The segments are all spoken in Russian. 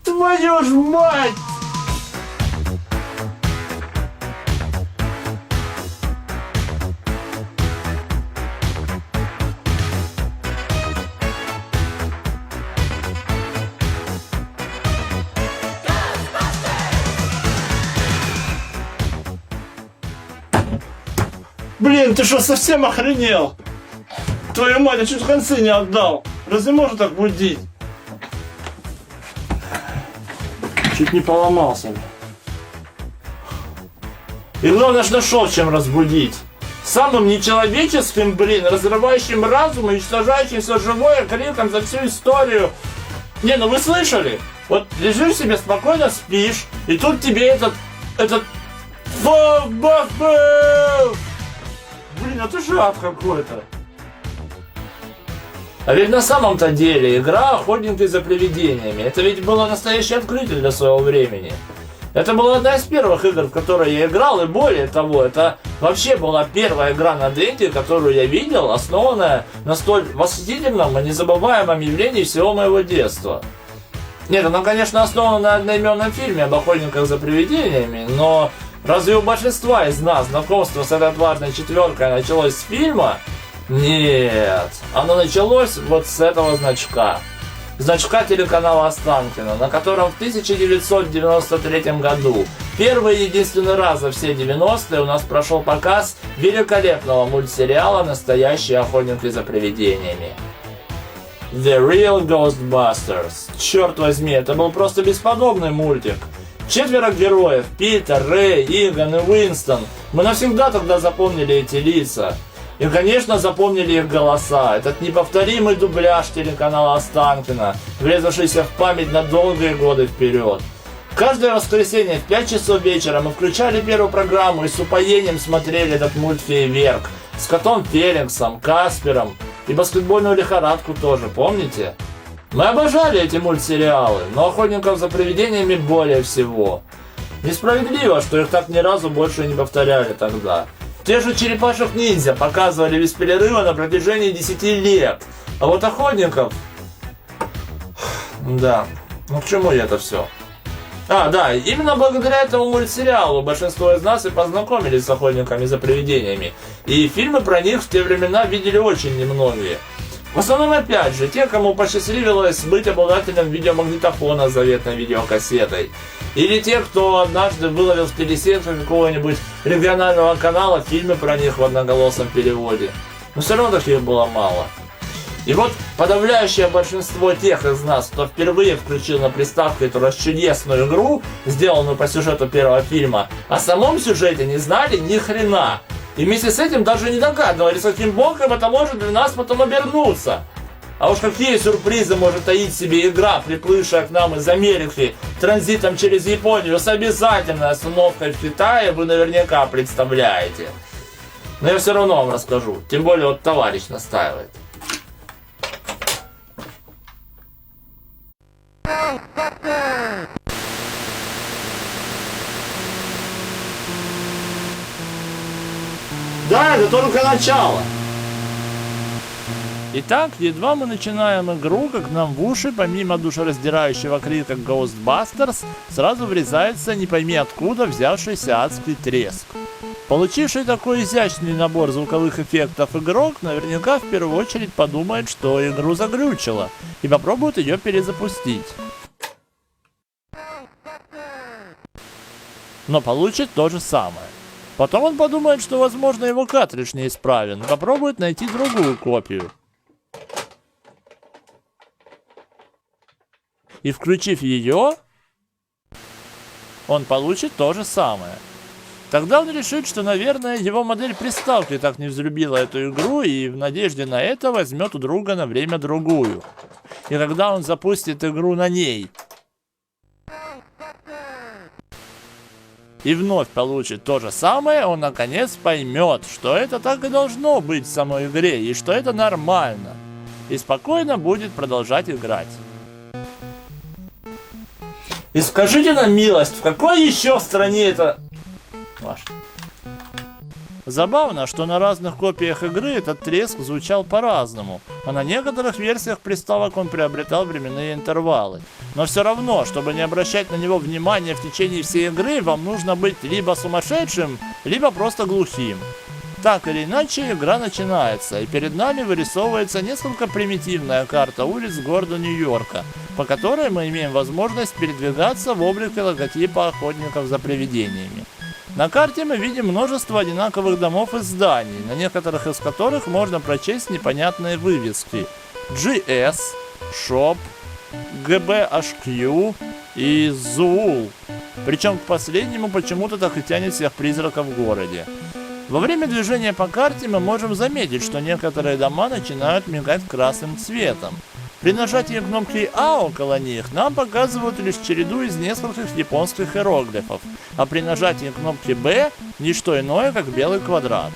Твою ж мать! Блин, ты что, совсем охренел? Твою мать, я чуть в конце не отдал. Разве можно так будить? Чуть не поломался. И главное, что нашел чем разбудить. Самым нечеловеческим, блин, разрывающим разум и уничтожающим все живое криком за всю историю. Не, ну вы слышали? Вот лежишь себе спокойно, спишь, и тут тебе этот... Блин, это же ад какой-то. А ведь на самом-то деле игра «Охотники за привидениями» это ведь было настоящее открытие для своего времени. Это была одна из первых игр, в которые я играл, и более того, это вообще была первая игра на Денде, которую я видел, основанная на столь восхитительном и незабываемом явлении всего моего детства. Нет, она, конечно, основана на одноименном фильме об охотниках за привидениями, но разве у большинства из нас знакомство с этой отважной четверкой началось с фильма? Нет, оно началось вот с этого значка. Значка телеканала Останкино, на котором в 1993 году первый и единственный раз за все 90-е у нас прошел показ великолепного мультсериала «Настоящие охотники за привидениями». The Real Ghostbusters. Черт возьми, это был просто бесподобный мультик. 4 героев: Питер, Рэй, Иган и Уинстон. Мы навсегда тогда запомнили эти лица. И, конечно, запомнили их голоса. Этот неповторимый дубляж телеканала Останкино, врезавшийся в память на долгие годы вперед. Каждое воскресенье в 5 часов вечера мы включали первую программу и с упоением смотрели этот мультфейерверк с котом Феликсом, Каспером и баскетбольную лихорадку тоже, помните? Мы обожали эти мультсериалы, но охотников за привидениями более всего. Несправедливо, что их так ни разу больше не повторяли тогда. Те же черепашек-ниндзя показывали без перерыва на протяжении 10 лет. А вот охотников... Да, ну к чему это все? Да, именно благодаря этому мультсериалу большинство из нас и познакомились с охотниками за привидениями. И фильмы про них в те времена видели очень немногие. В основном, опять же, те, кому посчастливилось быть обладателем видеомагнитофона с заветной видеокассетой. Или те, кто однажды выловил в телесетках какого-нибудь регионального канала фильмы про них в одноголосом переводе. Но все равно таких было мало. И вот подавляющее большинство тех из нас, кто впервые включил на приставку эту расчудесную игру, сделанную по сюжету первого фильма, о самом сюжете не знали ни хрена. И вместе с этим даже не догадывались, каким боком это может для нас потом обернуться. А уж какие сюрпризы может таить в себе игра, приплывшая к нам из Америки транзитом через Японию с обязательной остановкой в Китае, вы наверняка представляете. Но я все равно вам расскажу, тем более вот товарищ настаивает. Да, это только начало. Итак, едва мы начинаем игру, как нам в уши, помимо душераздирающего крика Ghostbusters, сразу врезается не пойми откуда взявшийся адский треск. Получивший такой изящный набор звуковых эффектов игрок наверняка в первую очередь подумает, что игру заглючило, и попробует ее перезапустить. Но получит то же самое. Потом он подумает, что возможно его картридж неисправен, и попробует найти другую копию. И включив ее, он получит то же самое. Тогда он решит, что, наверное, его модель приставки так не взлюбила эту игру и в надежде на это возьмет у друга на время другую. И когда он запустит игру на ней и вновь получит то же самое, он наконец поймет, что это так и должно быть в самой игре и что это нормально. И спокойно будет продолжать играть. И скажите на милость, в какой еще стране это... Забавно, что на разных копиях игры этот треск звучал по-разному, а на некоторых версиях приставок он приобретал временные интервалы. Но все равно, чтобы не обращать на него внимания в течение всей игры, вам нужно быть либо сумасшедшим, либо просто глухим. Так или иначе, игра начинается, и перед нами вырисовывается несколько примитивная карта улиц города Нью-Йорка, по которой мы имеем возможность передвигаться в облике логотипа охотников за привидениями. На карте мы видим множество одинаковых домов и зданий, на некоторых из которых можно прочесть непонятные вывески: GS, Shop, GBHQ и Zool. Причем к последнему почему-то так и тянет всех призраков в городе. Во время движения по карте мы можем заметить, что некоторые дома начинают мигать красным цветом. При нажатии кнопки А около них нам показывают лишь череду из нескольких японских иероглифов, а при нажатии кнопки Б не что иное, как белый квадрат.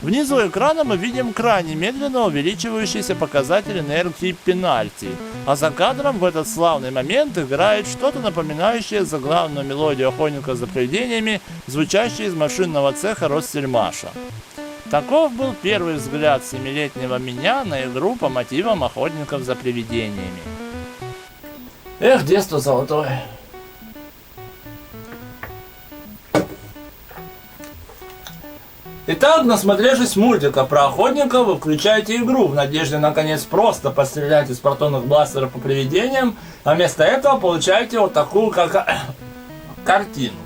Внизу экрана мы видим крайне медленно увеличивающийся показатель энергии пенальти, а за кадром в этот славный момент играет что-то напоминающее заглавную мелодию охотника за привидениями, звучащую из машинного цеха Россельмаша. Таков был первый взгляд 7-летнего меня на игру по мотивам охотников за привидениями. Эх, детство золотое. Итак, насмотревшись мультика про охотников, вы включаете игру в надежде наконец просто пострелять из протонных бластеров по привидениям, а вместо этого получаете вот такую картину.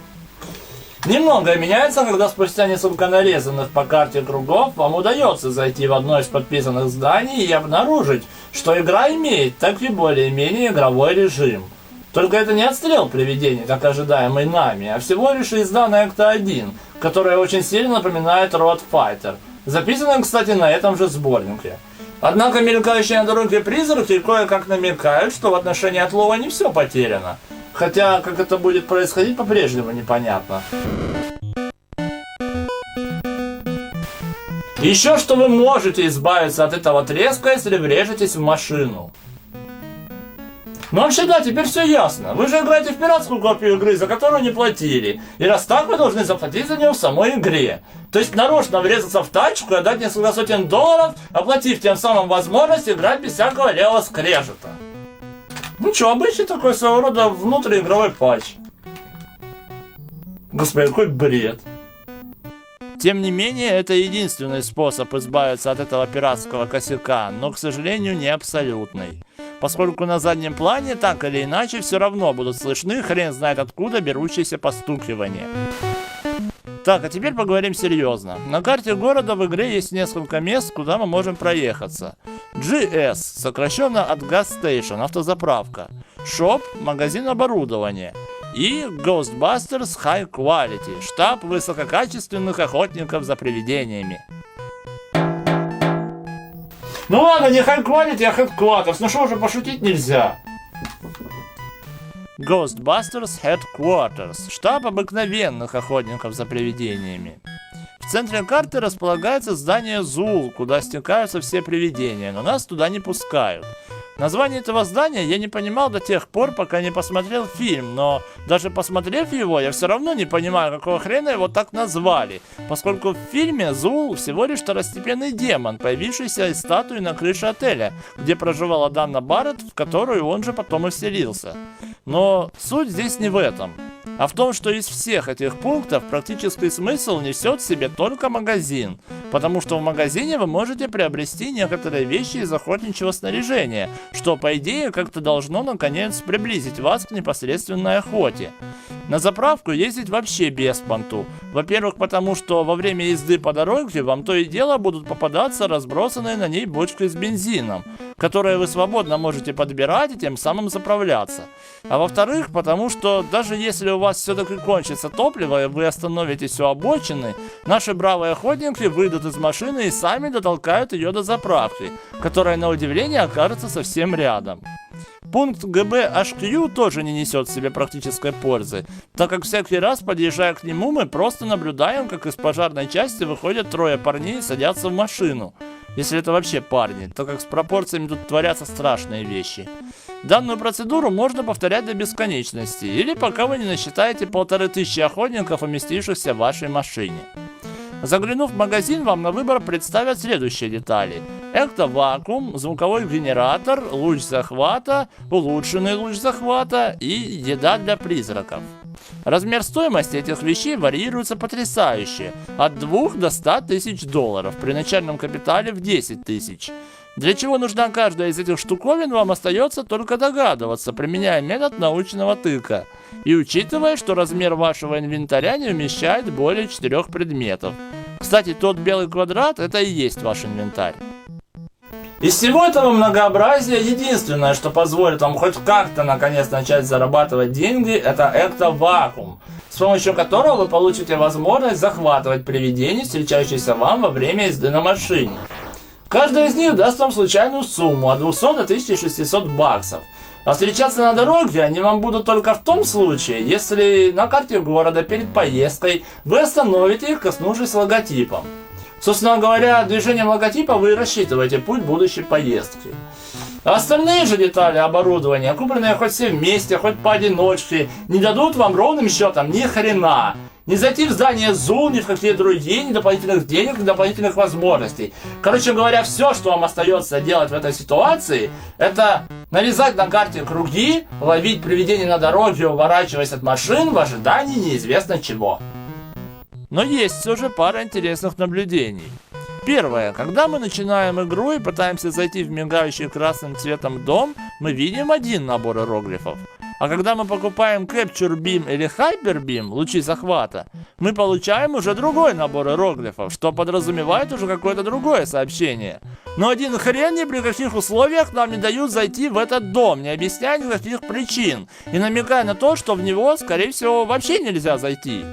Немного меняется, когда спустя несколько нарезанных по карте кругов вам удается зайти в одно из подписанных зданий и обнаружить, что игра имеет так и более-менее игровой режим. Только это не отстрел привидений, как ожидаемый нами, а всего лишь езда на Экто-1, которая очень сильно напоминает Road Fighter, записанная, кстати, на этом же сборнике. Однако мелькающие на дороге призраки кое-как намекают, что в отношении отлова не все потеряно. Хотя, как это будет происходить, по-прежнему непонятно. Еще что вы можете избавиться от этого треска, если врежетесь в машину. Ну вообще да, теперь все ясно. Вы же играете в пиратскую копию игры, за которую не платили. И раз так, вы должны заплатить за нее в самой игре. То есть нарочно врезаться в тачку и отдать несколько сотен долларов, оплатив тем самым возможность играть без всякого левого скрежета. Ну что, обычный такой своего рода внутриигровой патч. Господи, какой бред. Тем не менее, это единственный способ избавиться от этого пиратского косяка, но, к сожалению, не абсолютный. Поскольку на заднем плане так или иначе все равно будут слышны хрен знает откуда берущиеся постукивания. Так, а теперь поговорим серьезно. На карте города в игре есть несколько мест, куда мы можем проехаться. GS, сокращенно от Gas Station, автозаправка. Shop, магазин оборудования. И Ghostbusters High Quality, штаб высококачественных охотников за привидениями. Ну ладно, не High Quality, а Headquarters, ну что уже пошутить нельзя. Ghostbusters Headquarters, штаб обыкновенных охотников за привидениями. В центре карты располагается здание Zool, куда стекаются все привидения, но нас туда не пускают. Название этого здания я не понимал до тех пор, пока не посмотрел фильм, но даже посмотрев его, я все равно не понимаю, какого хрена его так назвали, поскольку в фильме Зул всего лишь второстепенный демон, появившийся из статуи на крыше отеля, где проживала Данна Барретт, в которую он же потом и вселился. Но суть здесь не в этом, а в том, что из всех этих пунктов практический смысл несет в себе только магазин, потому что в магазине вы можете приобрести некоторые вещи из охотничьего снаряжения, что по идее как-то должно наконец приблизить вас к непосредственной охоте. На заправку ездить вообще без понту. Во-первых, потому что во время езды по дороге вам то и дело будут попадаться разбросанные на ней бочки с бензином, которые вы свободно можете подбирать и тем самым заправляться. А во-вторых, потому что даже если у вас все-таки кончится топливо и вы остановитесь у обочины, наши бравые охотники выйдут из машины и сами дотолкают ее до заправки, которая на удивление окажется совсем рядом. Пункт ГБ-HQ тоже не несет в себе практической пользы, так как всякий раз, подъезжая к нему, мы просто наблюдаем, как из пожарной части выходят трое парней и садятся в машину. Если это вообще парни, так как с пропорциями тут творятся страшные вещи. Данную процедуру можно повторять до бесконечности, или пока вы не насчитаете 1500 охотников, уместившихся в вашей машине. Заглянув в магазин, вам на выбор представят следующие детали: эктовакуум, звуковой генератор, луч захвата, улучшенный луч захвата и еда для призраков. Размер стоимости этих вещей варьируется потрясающе, от 2 до 100 тысяч долларов при начальном капитале в 10 тысяч. Для чего нужна каждая из этих штуковин, вам остается только догадываться, применяя метод научного тыка. И учитывая, что размер вашего инвентаря не вмещает более 4 предметов. Кстати, тот белый квадрат — это и есть ваш инвентарь. Из всего этого многообразия единственное, что позволит вам хоть как-то наконец начать зарабатывать деньги, это эктовакуум, с помощью которого вы получите возможность захватывать привидений, встречающихся вам во время езды на машине. Каждый из них даст вам случайную сумму от 200 до 1600 баксов. А встречаться на дороге они вам будут только в том случае, если на карте города перед поездкой вы остановите их, коснувшись логотипом. Собственно говоря, движением логотипа вы рассчитываете путь будущей поездки. А остальные же детали оборудования, купленные хоть все вместе, хоть поодиночке, не дадут вам ровным счетом ни хрена. Не зайти в здание Зул, ни в какие другие, ни дополнительных денег, ни дополнительных возможностей. Короче говоря, все, что вам остается делать в этой ситуации, это нарезать на карте круги, ловить привидений на дороге, уворачиваясь от машин в ожидании неизвестно чего. Но есть все же пара интересных наблюдений. Первое. Когда мы начинаем игру и пытаемся зайти в мигающий красным цветом дом, мы видим один набор иероглифов. А когда мы покупаем Capture Beam или Hyper Beam, лучи захвата, мы получаем уже другой набор иероглифов, что подразумевает уже какое-то другое сообщение. Но один хрен ни при каких условиях нам не дают зайти в этот дом, не объясняя никаких причин, и намекая на то, что в него, скорее всего, вообще нельзя зайти.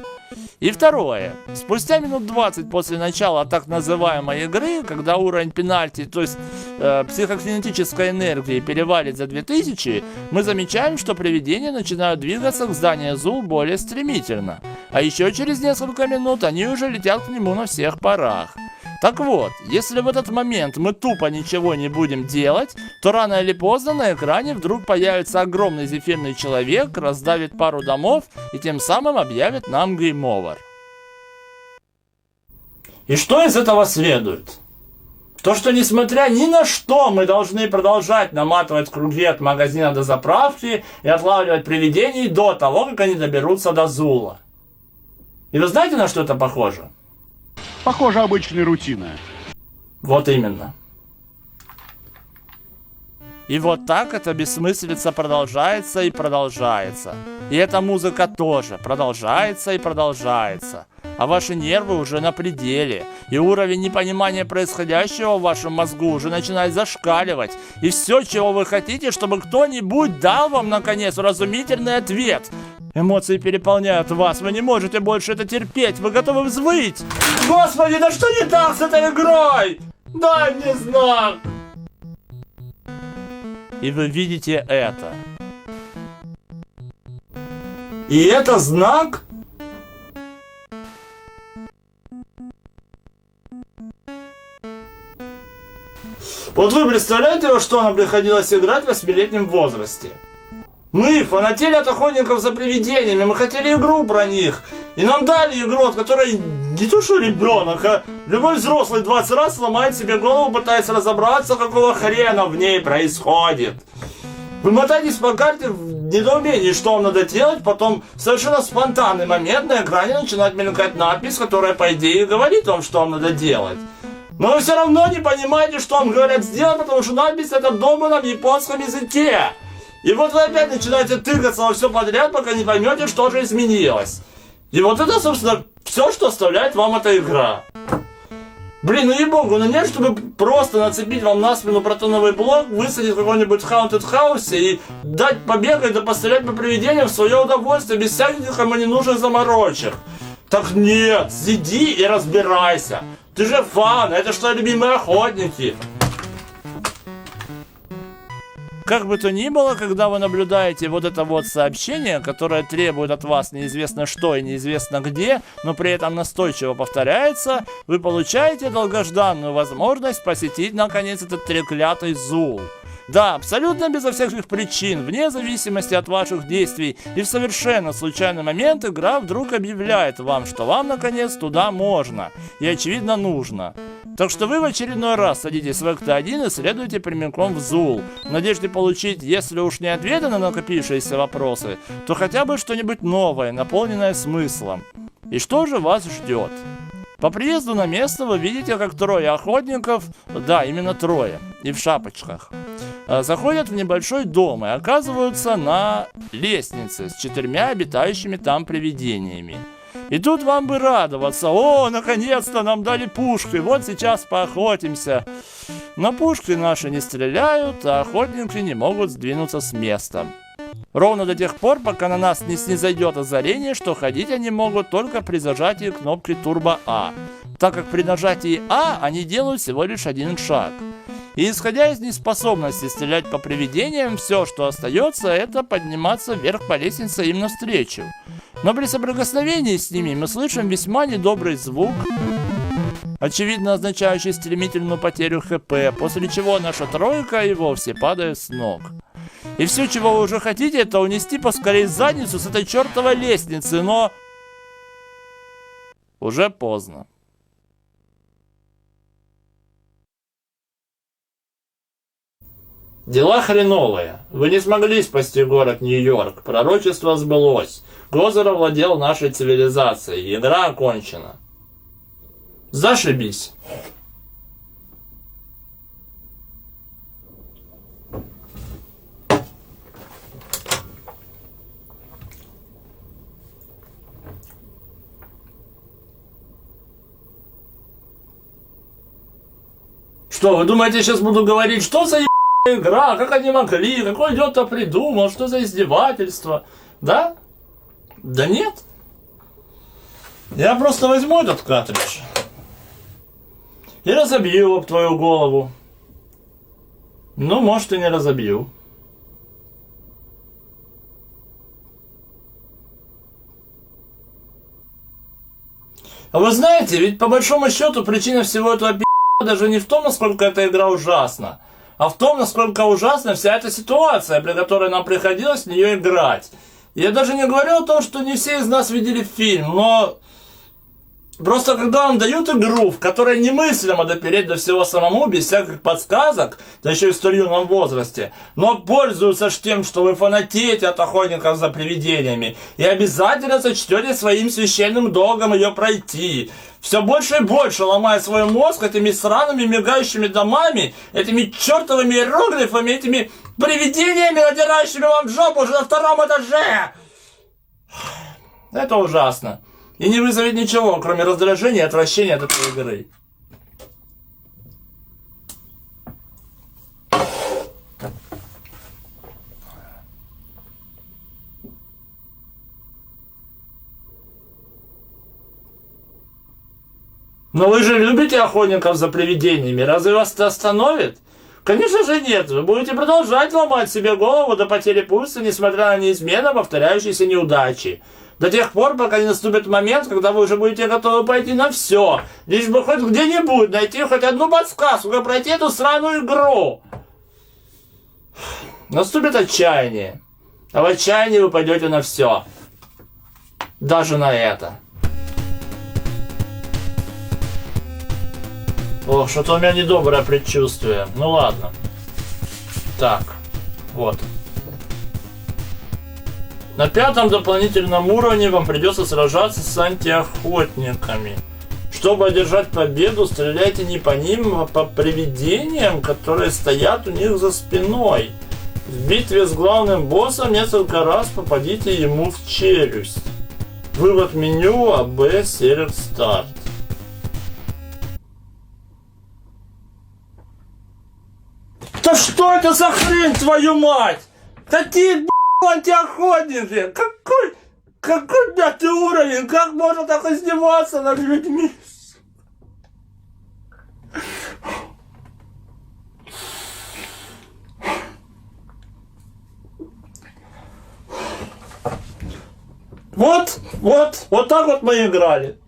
И второе. Спустя минут 20 после начала так называемой игры, когда уровень пенальти, то есть психокинетической энергии, перевалит за 2000, мы замечаем, что привидения начинают двигаться к зданию Зул более стремительно. А еще через несколько минут они уже летят к нему на всех парах. Так вот, если в этот момент мы тупо ничего не будем делать, то рано или поздно на экране вдруг появится огромный зефирный человек, раздавит пару домов и тем самым объявит нам Game Over. И что из этого следует? То, что несмотря ни на что, мы должны продолжать наматывать круги от магазина до заправки и отлавливать привидений до того, как они доберутся до Зула. И вы знаете, на что это похоже? Похоже, обычная рутина. Вот именно. И вот так эта бессмыслица продолжается и продолжается. И эта музыка тоже продолжается и продолжается. А ваши нервы уже на пределе. И уровень непонимания происходящего в вашем мозгу уже начинает зашкаливать. И все, чего вы хотите, чтобы кто-нибудь дал вам, наконец, уразумительный ответ. Эмоции переполняют вас, вы не можете больше это терпеть, вы готовы взвыть. Господи, да что не так с этой игрой? Дай мне знак. И вы видите это. И это знак? Вот вы представляете, во что нам приходилось играть в 8-летнем возрасте? Мы фанатели от охотников за привидениями, мы хотели игру про них. И нам дали игру, от которой не то что ребенок, а любой взрослый 20 раз сломает себе голову, пытаясь разобраться, какого хрена в ней происходит. Вы мотаетесь по карте в недоумении, что вам надо делать, потом в совершенно спонтанный момент на экране начинает мелькать надпись, которая, по идее, говорит вам, что вам надо делать. Но вы все равно не понимаете, что вам говорят сделать, потому что надпись это в долбанном японском языке. И вот вы опять начинаете тыкаться во все подряд, пока не поймете, что же изменилось. И вот это, собственно, все, что оставляет вам эта игра. Блин, ну ей-богу, ну нет, чтобы просто нацепить вам на спину протоновый блок, высадить в какой-нибудь Haunted House и дать побегать да пострелять по привидениям в свое удовольствие, без всяких кому не нужных заморочек. Так нет, сиди и разбирайся. Ты же фан, это что, любимые охотники. Как бы то ни было, когда вы наблюдаете вот это вот сообщение, которое требует от вас неизвестно что и неизвестно где, но при этом настойчиво повторяется, вы получаете долгожданную возможность посетить наконец этот треклятый Зул. Да, абсолютно безо всяких причин, вне зависимости от ваших действий, и в совершенно случайный момент игра вдруг объявляет вам, что вам наконец туда можно, и очевидно нужно. Так что вы в очередной раз садитесь в Экта-1 и следуете прямиком в Зул, в надежде получить, если уж не ответы на накопившиеся вопросы, то хотя бы что-нибудь новое, наполненное смыслом. И что же вас ждет? По приезду на место вы видите, как трое охотников, да, именно трое, и в шапочках, заходят в небольшой дом и оказываются на лестнице с 4 обитающими там привидениями. И тут вам бы радоваться: о, наконец-то нам дали пушки, вот сейчас поохотимся. Но пушки наши не стреляют, а охотники не могут сдвинуться с места. Ровно до тех пор, пока на нас не снизойдет озарение, что ходить они могут только при зажатии кнопки Турбо-А, так как при нажатии А они делают всего лишь один шаг. И исходя из неспособности стрелять по привидениям, все, что остается, это подниматься вверх по лестнице им навстречу. Но при соприкосновении с ними мы слышим весьма недобрый звук, очевидно означающий стремительную потерю ХП, после чего наша тройка и вовсе падает с ног. И все, чего вы уже хотите, это унести поскорее задницу с этой чертовой лестницы, но уже поздно. Дела хреновые. Вы не смогли спасти город Нью-Йорк. Пророчество сбылось. Гозер овладел нашей цивилизацией. Игра окончена. Зашибись. Что, вы думаете, я сейчас буду говорить, что за игра, как они могли, какой идиот-то придумал, что за издевательство? Да? Да нет. Я просто возьму этот картридж и разобью его об твою голову. Ну, может, и не разобью. А вы знаете, ведь по большому счету причина всего этого даже не в том, насколько эта игра ужасна, а в том, насколько ужасна вся эта ситуация, при которой нам приходилось в нее играть. Я даже не говорю о том, что не все из нас видели фильм, но просто когда вам дают игру, в которой немыслимо допереть до всего самому, без всяких подсказок, да еще и в столь юном возрасте, но пользуются ж тем, что вы фанатеете от охотников за привидениями, и обязательно сочтете своим священным долгом ее пройти, все больше и больше ломая свой мозг этими сраными мигающими домами, этими чертовыми иероглифами, этими привидениями, надирающими вам жопу уже на 2-м этаже. Это ужасно. И не вызовет ничего, кроме раздражения и отвращения от этой игры. Но вы же любите охотников за привидениями, разве вас это остановит? Конечно же нет. Вы будете продолжать ломать себе голову до потери пульса, несмотря на неизменно повторяющиеся неудачи. До тех пор, пока не наступит момент, когда вы уже будете готовы пойти на все. Лишь бы хоть где-нибудь найти хоть одну подсказку, как пройти эту сраную игру. Наступит отчаяние. А в отчаянии вы пойдете на все. Даже на это. Ох, что-то у меня недоброе предчувствие. Ну ладно. Так, вот. На 5-м дополнительном уровне вам придется сражаться с антиохотниками. Чтобы одержать победу, стреляйте не по ним, а по привидениям, которые стоят у них за спиной. В битве с главным боссом несколько раз попадите ему в челюсть. Вывод меню АБ Select Start. Да что это за хрень, твою мать? Какие антиохотники? Какой 5-й уровень? Как можно так издеваться над людьми? Вот так вот мы играли.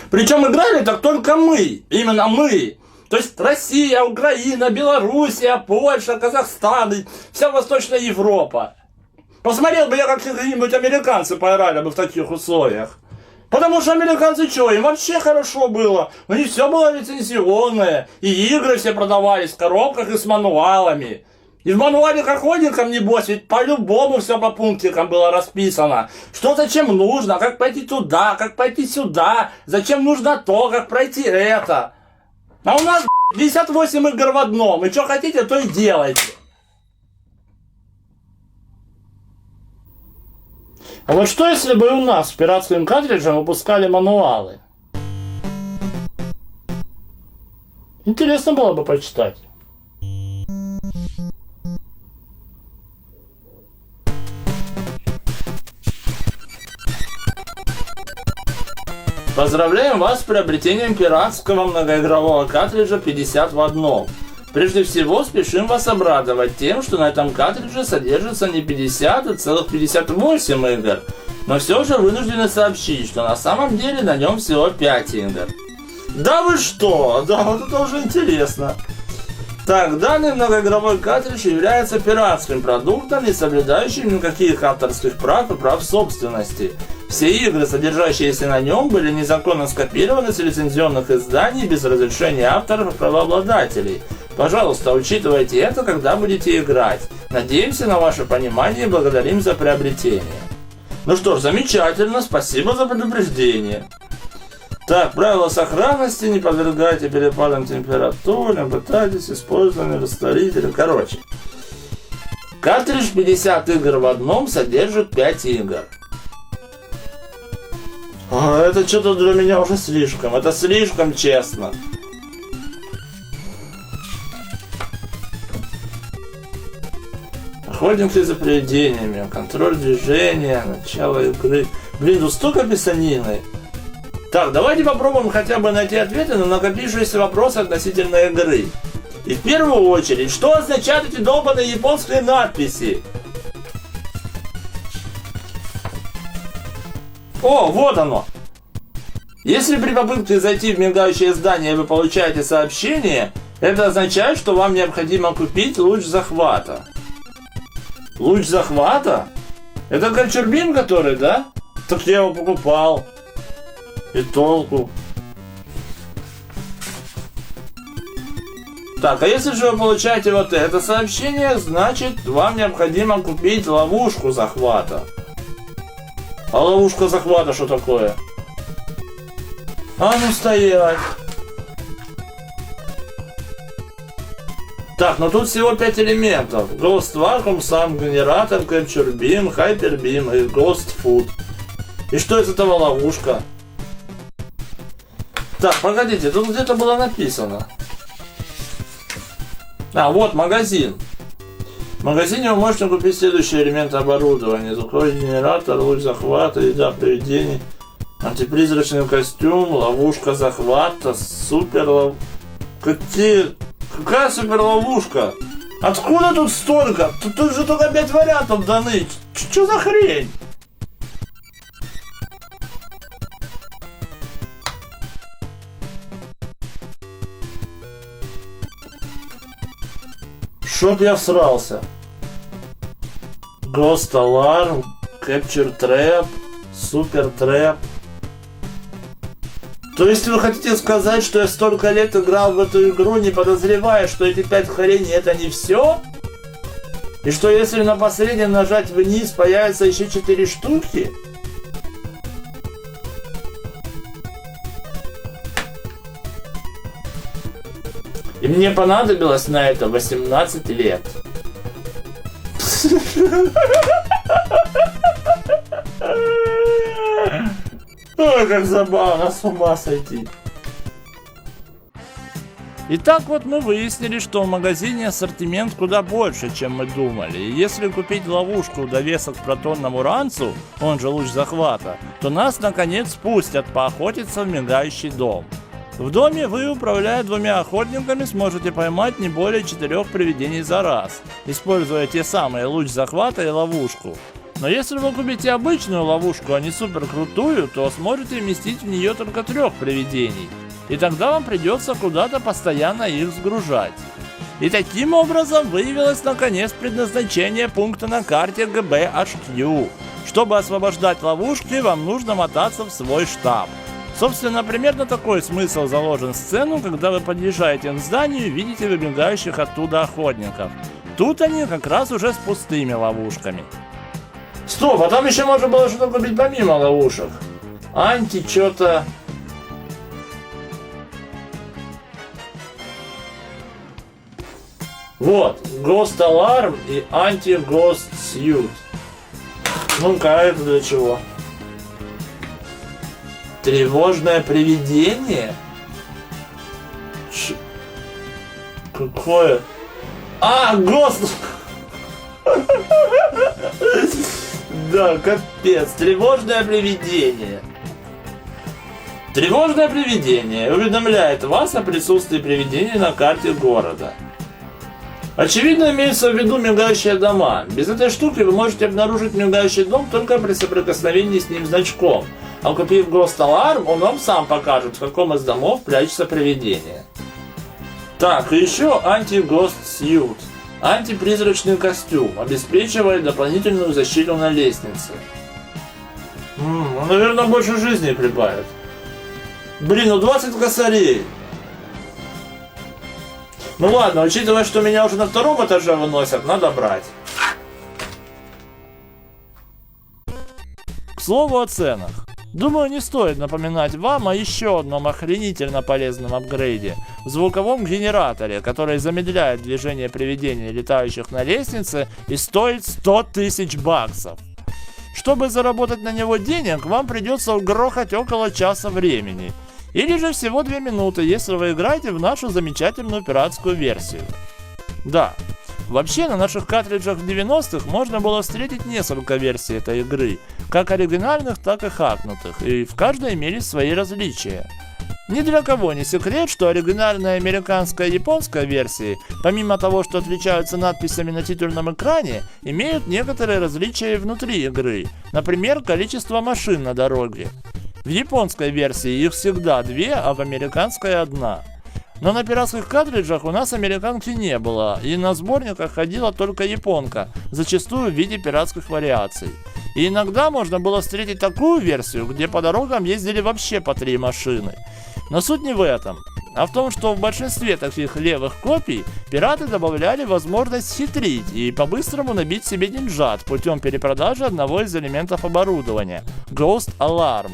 Причем играли так только мы, именно мы. То есть Россия, Украина, Белоруссия, Польша, Казахстан и вся Восточная Европа. Посмотрел бы я, как какие-нибудь американцы поиграли бы в таких условиях. Потому что американцы что, им вообще хорошо было. У них все было лицензионное. И игры все продавались в коробках и с мануалами. И в мануале к охотникам, небось, ведь по-любому все по пунктикам было расписано. Что зачем нужно, как пойти туда, как пойти сюда, зачем нужно то, как пройти это. А у нас 58 игр в одном, и что хотите, то и делайте. А вот что если бы у нас в пиратском картридже выпускали мануалы? Интересно было бы почитать. Поздравляем вас с приобретением пиратского многоигрового картриджа 50 в одном. Прежде всего, спешим вас обрадовать тем, что на этом картридже содержится не 50, а целых 58 игр. Но все же вынуждены сообщить, что на самом деле на нем всего 5 игр. Да вы что? Да, вот это уже интересно. Так, данный многоигровой картридж является пиратским продуктом, не соблюдающим никаких авторских прав и прав собственности. Все игры, содержащиеся на нем, были незаконно скопированы с лицензионных изданий без разрешения авторов и правообладателей. Пожалуйста, учитывайте это, когда будете играть. Надеемся на ваше понимание и благодарим за приобретение. Ну что ж, замечательно, спасибо за предупреждение. Так, правила сохранности, не подвергайте перепадам температуры, пытайтесь использовать растворители. Короче, картридж 50 игр в одном содержит 5 игр. Это что-то для меня уже слишком, это слишком честно. Охотники за привидениями, контроль движения, начало игры. Блин, ну столько писанины. Так, давайте попробуем хотя бы найти ответы на накопившиеся вопросы относительно игры. И в первую очередь, что означают эти долбаные японские надписи? О, вот оно! Если при попытке зайти в мигающее здание вы получаете сообщение, это означает, что вам необходимо купить луч захвата. Луч захвата? Это Кольчурбин который, да? Так я его покупал. И толку. Так, а если же вы получаете вот это сообщение, значит вам необходимо купить ловушку захвата. А ловушка захвата что такое? А ну стоять. Так, ну тут всего 5 элементов. Ghost Vacuum, сам генератор, Capture Beam, Hyper Beam и Ghost Food. И что из этого ловушка? Так, погодите, тут где-то было написано. А, вот магазин. В магазине вы можете купить следующие элементы оборудования. Звуковой генератор, луч захвата, еда привидений, антипризрачный костюм, ловушка захвата, Какая супер ловушка? Откуда тут столько? Тут же только 5 вариантов даны. Чё за хрень? Чтоб я всрался. Ghost Alarm, Capture Trap, Super Trap. То есть вы хотите сказать, что я столько лет играл в эту игру, не подозревая, что эти 5 хреней это не все? И что если на последнем нажать вниз, появится еще 4 штуки? И мне понадобилось на это 18 лет. Ой, как забавно, с ума сойти. Итак, вот мы выяснили, что в магазине ассортимент куда больше, чем мы думали. И если купить ловушку в довесок к протонному ранцу, он же луч захвата, то нас наконец пустят поохотиться в мигающий дом. В доме вы, управляя 2 охотниками, сможете поймать не более 4 привидений за раз, используя те самые луч захвата и ловушку. Но если вы купите обычную ловушку, а не супер крутую, то сможете вместить в нее только 3 привидений. И тогда вам придется куда-то постоянно их сгружать. И таким образом выявилось наконец предназначение пункта на карте GBHQ. Чтобы освобождать ловушки, вам нужно мотаться в свой штаб. Собственно, примерно такой смысл заложен в сцену, когда вы подъезжаете к зданию и видите выбегающих оттуда охотников. Тут они как раз уже с пустыми ловушками. Стоп, а там еще можно было что-то купить помимо ловушек. Что-то... Вот, Ghost Alarm и Anti-Ghost Suit. Ну-ка, это для чего? Тревожное привидение? Какое? Ghost! Да, капец, тревожное привидение. Тревожное привидение уведомляет вас о присутствии привидений на карте города. Очевидно, имеется в виду мигающие дома. Без этой штуки вы можете обнаружить мигающий дом только при соприкосновении с ним значком. А купив Ghost Alarm, он вам сам покажет, в каком из домов прячется привидение. Так, и еще Anti-Ghost Suit. Антипризрачный костюм обеспечивает дополнительную защиту на лестнице. Наверное, больше жизни прибавит. Блин, ну 20 косарей. Ну ладно, учитывая, что меня уже на 2-м этаже выносят, надо брать. К слову о ценах. Думаю, не стоит напоминать вам о еще одном охренительно полезном апгрейде – звуковом генераторе, который замедляет движение привидений, летающих на лестнице, и стоит 100 000 баксов. Чтобы заработать на него денег, вам придется угрохать около часа времени. Или же всего 2 минуты, если вы играете в нашу замечательную пиратскую версию. Да. Вообще, на наших картриджах в 90-х можно было встретить несколько версий этой игры, как оригинальных, так и хакнутых, и в каждой имелись свои различия. Ни для кого не секрет, что оригинальная американская и японская версии, помимо того, что отличаются надписями на титульном экране, имеют некоторые различия и внутри игры, например, количество машин на дороге. В японской версии их всегда 2, а в американской 1. Но на пиратских картриджах у нас американки не было, и на сборниках ходила только японка, зачастую в виде пиратских вариаций. И иногда можно было встретить такую версию, где по дорогам ездили вообще по 3 машины. Но суть не в этом, а в том, что в большинстве таких левых копий пираты добавляли возможность хитрить и по-быстрому набить себе деньжат путем перепродажи одного из элементов оборудования – Ghost Alarm.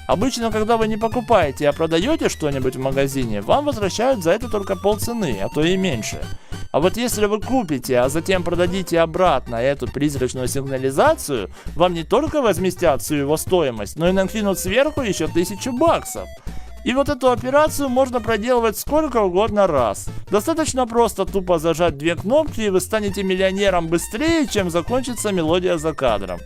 Обычно, когда вы не покупаете, а продаете что-нибудь в магазине, вам возвращают за это только полцены, а то и меньше. А вот если вы купите, а затем продадите обратно эту призрачную сигнализацию, вам не только возместят всю его стоимость, но и накинут сверху еще 1000 баксов. И вот эту операцию можно проделывать сколько угодно раз. Достаточно просто тупо зажать две кнопки, и вы станете миллионером быстрее, чем закончится мелодия за кадром.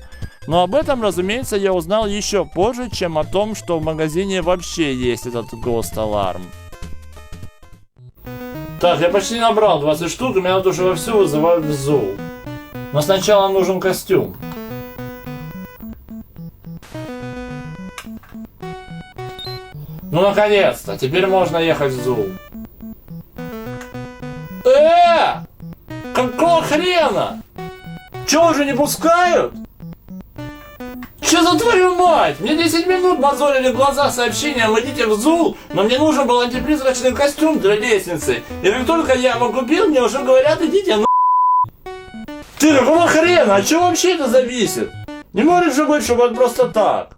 Но об этом, разумеется, я узнал еще позже, чем о том, что в магазине вообще есть этот Ghost Alarm. Так, я почти набрал 20 штук, и меня тут уже вовсю вызывают в зул. Но сначала нужен костюм. Ну, наконец-то! Теперь можно ехать в зул. Какого хрена? Чё, уже не пускают? Чё за твою мать? Мне 10 минут мозолили глаза сообщением «Идите в зул», но мне нужен был антипризрачный костюм для лестницы. И как только я его купил, мне уже говорят «Идите на...» Ты, какого хрена? От чего вообще это зависит? Не может же быть, что вот просто так.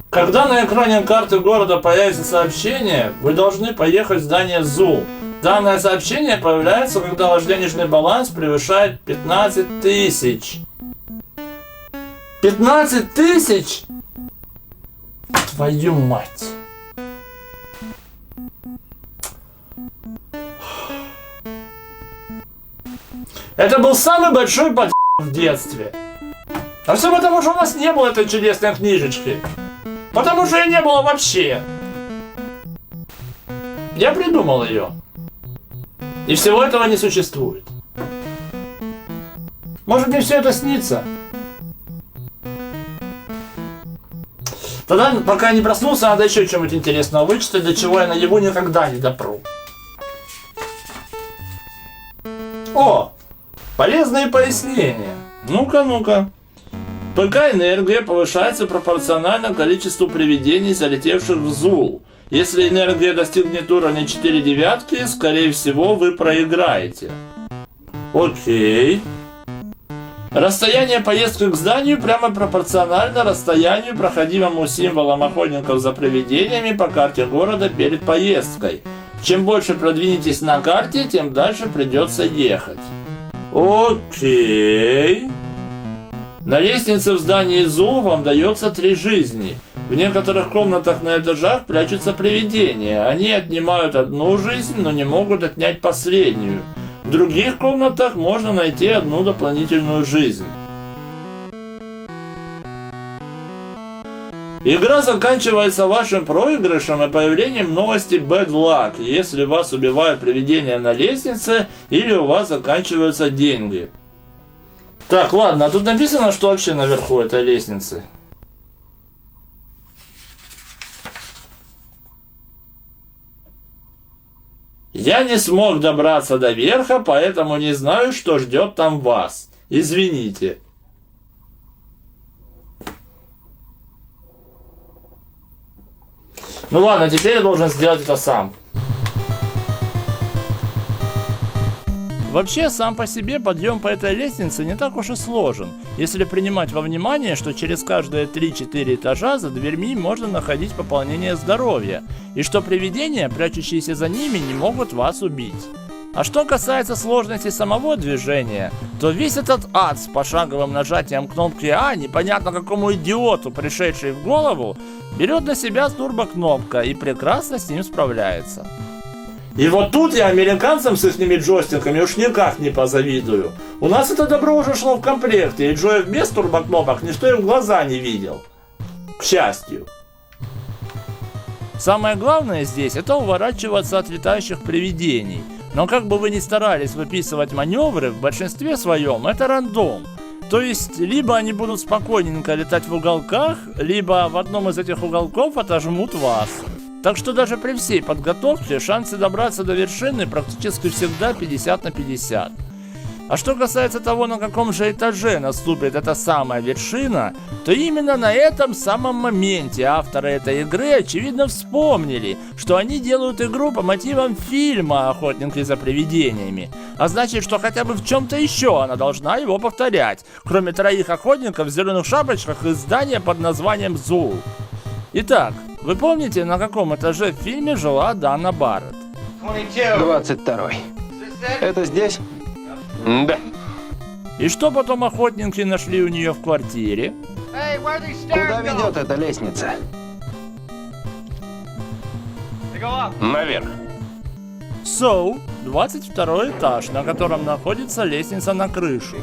Когда на экране карты города появится сообщение, вы должны поехать в здание ЗУЛ. Данное сообщение появляется, когда ваш денежный баланс превышает 15 тысяч. 15 тысяч? Твою мать. Это был самый большой подъеб в детстве. А все потому, что у нас не было этой чудесной книжечки. Потому что ее не было вообще. Я придумал ее. И всего этого не существует. Может, мне все это снится? Тогда, пока я не проснулся, надо еще что-нибудь интересного вычитать, до чего я наяву никогда не допру. О! Полезные пояснения. Ну-ка, ну-ка. ПК-энергия повышается пропорционально количеству привидений, залетевших в ЗУЛ. Если энергия достигнет уровня 4 девятки, скорее всего, вы проиграете. Окей. Расстояние поездки к зданию прямо пропорционально расстоянию, проходимому символом охотников за привидениями по карте города перед поездкой. Чем больше продвинетесь на карте, тем дальше придется ехать. Окей. На лестнице в здании ЗУЛ вам дается 3 жизни. В некоторых комнатах на этажах прячутся привидения. Они отнимают одну жизнь, но не могут отнять последнюю. В других комнатах можно найти одну дополнительную жизнь. Игра заканчивается вашим проигрышем и появлением новости Bad Luck, если вас убивают привидения на лестнице или у вас заканчиваются деньги. Так, ладно, а тут написано, что вообще наверху этой лестницы. Я не смог добраться до верха, поэтому не знаю, что ждет там вас. Извините. Ну ладно, теперь я должен сделать это сам. Вообще, сам по себе подъем по этой лестнице не так уж и сложен, если принимать во внимание, что через каждые 3-4 этажа за дверьми можно находить пополнение здоровья, и что привидения, прячущиеся за ними, не могут вас убить. А что касается сложности самого движения, то весь этот ад с пошаговым нажатием кнопки А, непонятно какому идиоту, пришедший в голову, берет на себя турбокнопка и прекрасно с ним справляется. И вот тут я американцам с ихними джойстиками уж никак не позавидую. У нас это добро уже шло в комплекте, и джоев без турбокнопок ничто и в глаза не видел. К счастью. Самое главное здесь — это уворачиваться от летающих привидений. Но как бы вы ни старались выписывать маневры, в большинстве своем это рандом. То есть, либо они будут спокойненько летать в уголках, либо в одном из этих уголков отожмут вас. Так что даже при всей подготовке шансы добраться до вершины практически всегда 50 на 50. А что касается того, на каком же этаже наступит эта самая вершина, то именно на этом самом моменте авторы этой игры очевидно вспомнили, что они делают игру по мотивам фильма «Охотники за привидениями». А значит, что хотя бы в чем-то еще она должна его повторять, кроме 3 охотников в зеленых шапочках из здания под названием ЗУЛ. Итак, вы помните, на каком этаже в фильме жила Дана Барретт? 22-й. Это здесь? Да. И что потом охотники нашли у нее в квартире? Куда ведет эта лестница? Наверх. 22 этаж, на котором находится лестница на крышу.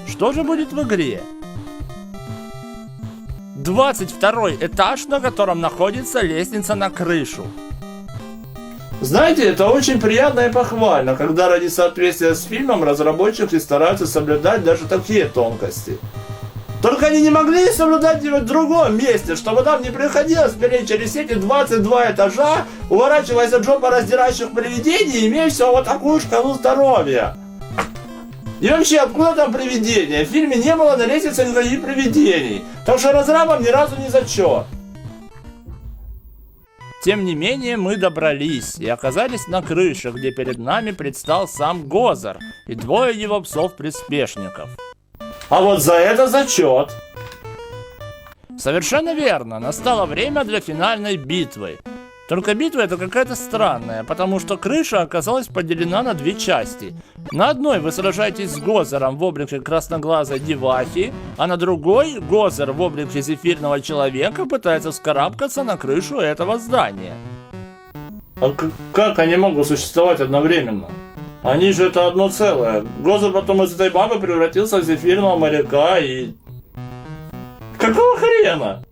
Что же будет в игре? 22 этаж, на котором находится лестница на крышу. Знаете, это очень приятно и похвально, когда ради соответствия с фильмом разработчики стараются соблюдать даже такие тонкости. Только они не могли соблюдать его в другом месте, чтобы нам не приходилось переть через эти 22 этажа, уворачиваясь от жопораздирающих привидений, имея всего вот такую шкалу здоровья. И вообще, откуда там привидения? В фильме не было на лестнице никаких привидений, так что разрабам ни разу не зачет. Тем не менее, мы добрались и оказались на крыше, где перед нами предстал сам Гозер и двое его псов-приспешников. А вот за это зачет. Совершенно верно, настало время для финальной битвы. Только битва эта какая-то странная, потому что крыша оказалась поделена на две части. На одной вы сражаетесь с Гозером в облике красноглазой девахи, а на другой Гозер в облике зефирного человека пытается вскарабкаться на крышу этого здания. А как они могут существовать одновременно? Они же это одно целое. Гозер потом из этой бабы превратился в зефирного моряка и... Какого хрена?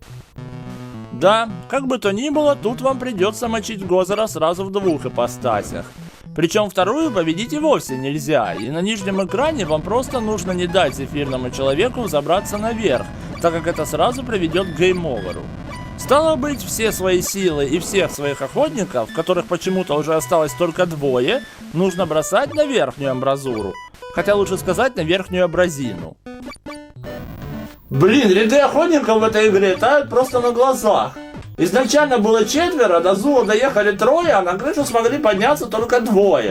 Да, как бы то ни было, тут вам придется мочить Гозера сразу в двух ипостасях. Причем вторую победить и вовсе нельзя, и на нижнем экране вам просто нужно не дать зефирному человеку забраться наверх, так как это сразу приведет к гейм-оверу. Стало быть, все свои силы и всех своих охотников, которых почему-то уже осталось только двое, нужно бросать на верхнюю амбразуру. Хотя лучше сказать на верхнюю абразину. Блин, ряды охотников в этой игре тают просто на глазах. Изначально было 4, до Зула доехали 3, а на крышу смогли подняться только 2.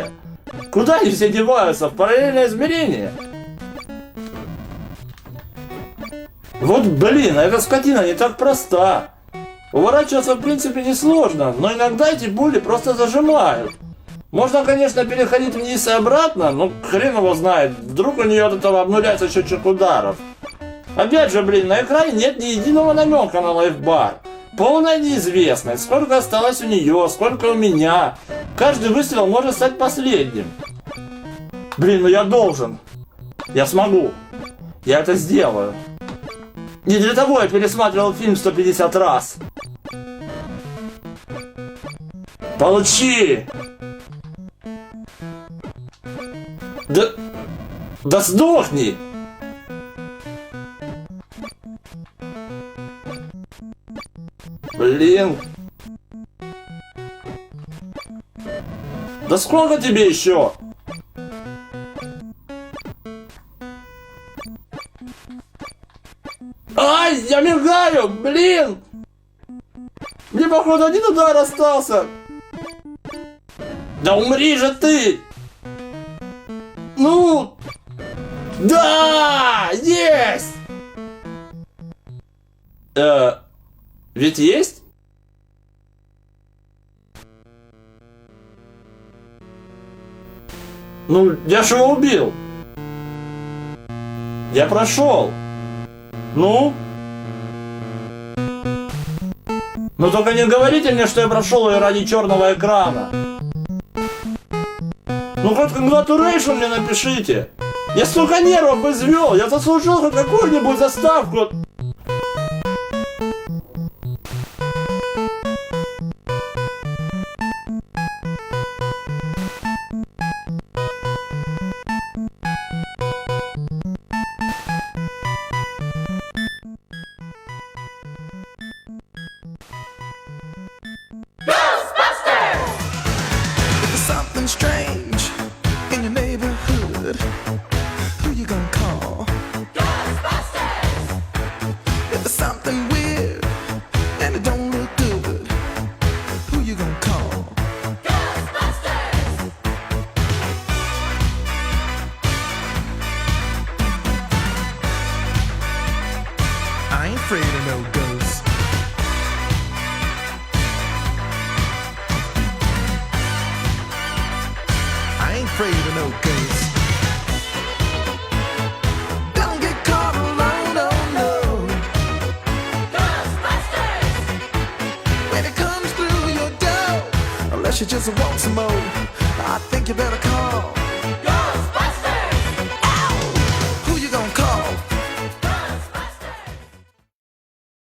Куда они все деваются? В параллельное измерение? Вот блин, а эта скотина не так проста. Уворачиваться в принципе несложно, но иногда эти пули просто зажимают. Можно, конечно, переходить вниз и обратно, но хрен его знает, вдруг у нее от этого обнуляется счетчик ударов. Опять же, блин, на экране нет ни единого намека на лайфбар. Полная неизвестность, сколько осталось у нее, сколько у меня. Каждый выстрел может стать последним. Блин, ну я должен. Я смогу. Я это сделаю. Не для того я пересматривал фильм 150 раз. Получи! Да сдохни! Блин. Да сколько тебе еще? Ай, я мигаю, блин! Мне, походу, один удар остался. Да умри же ты! Ну! Да! Есть! Ведь есть? Ну, я же его убил. Я прошел. Ну? Ну только не говорите мне, что я прошел ее ради черного экрана. Ну хоть congratulation мне напишите. Я столько нервов извел, я заслужил хоть какую-нибудь заставку. Something strange in your neighborhood. Who you gonna call? Ghostbusters! If there's something weird and it don't look good, who you gonna call? Ghostbusters! I ain't afraid of no ghosts. I ain't afraid of no ghosts. unless you just want some more. I think you better come